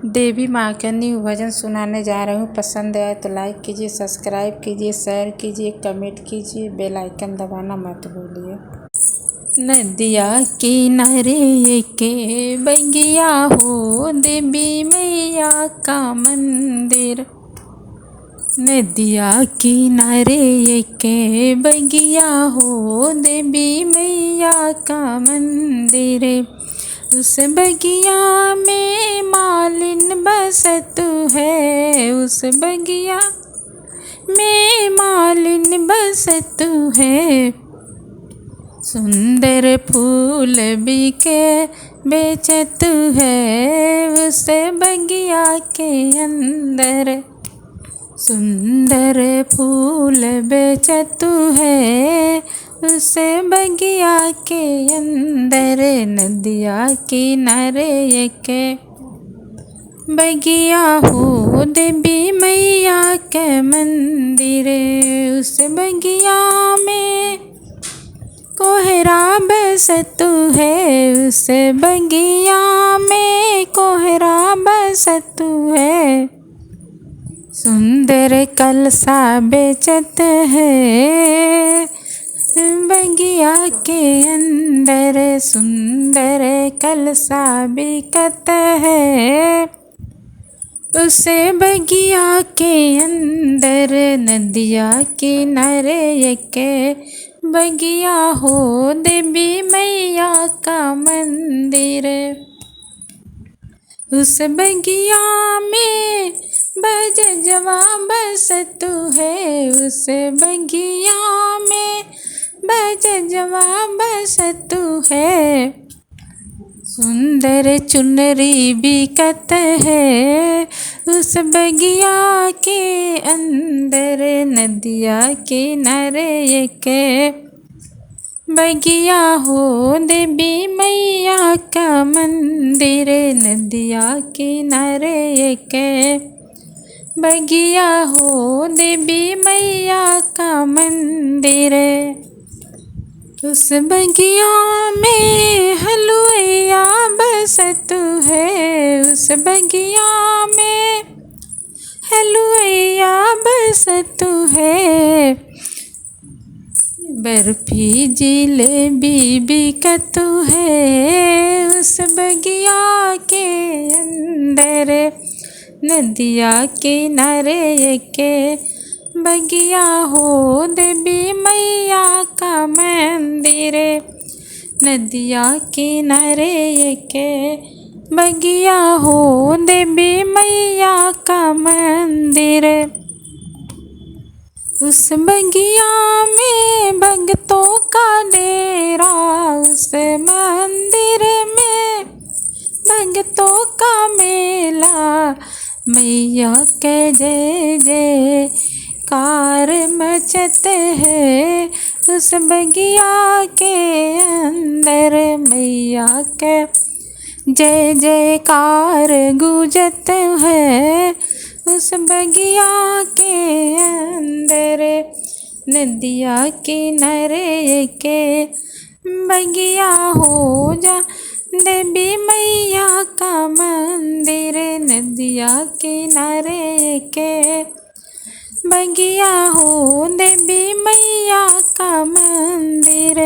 देवी माँ का न्यू भजन सुनाने जा रही हूँ। पसंद आए तो लाइक कीजिए, सब्सक्राइब कीजिए, शेयर कीजिए, कमेंट कीजिए, बेल आइकन दबाना मत भूलिए। नदिया किनारे के बगिया हो, देवी मैया का मंदिर। नदिया किनारे के बगिया हो, देवी मैया का मंदिर। उस बगिया में मालिन बसत है, उस बगिया में मालिन बसत है। सुंदर फूल बिके बेचत है, उस बगिया के अंदर। सुंदर फूल बेचत है, उस बगिया के अंदर। नदिया किनारे के बगिया हो, देवी मैया के मंदिर। उस बगिया में कोहरा बसत है, उस बगिया में कोहरा बसत है। सुंदर कलसा बेचत है, बगिया के अंदर। सुंदर कलसा बिकत है, उस बगिया के अंदर। नदिया किनारे के बगिया हो, देवी मैया का मंदिर। उस बगिया में बजजवा बसत है, उस बगिया में बजजवा बसत है। सुंदर चुनरी बिकत है, उस बगिया के अंदर। नदिया किनारे के बगिया हो, देवी मैया का मंदिर। नदिया किनारे के बगिया हो, देवी मैया का मंदिर। उस बगिया में हलुइया बसत है, उस बगिया में हलुइया बसत है। बर्फी जिलेबी बिकत है, उस बगिया के अंदर। नदिया किनारे के बगिया हो, देवी मैया का मंदिर। नदिया किनारे के बगिया हो, देवी मैया का मंदिर। उस बगिया में भक्तों का डेरा, उस मंदिर में भक्तों का मेला। मैया के जय जय कार मचत है, उस बगिया के अंदर। मैया के जय जयकार गूंजत है, उस बगिया के अंदर। नदिया किनारे के बगिया हो जा, देवी मैया का मंदिर। नदिया किनारे के बगिया हो, देवी मैया का मंदिर।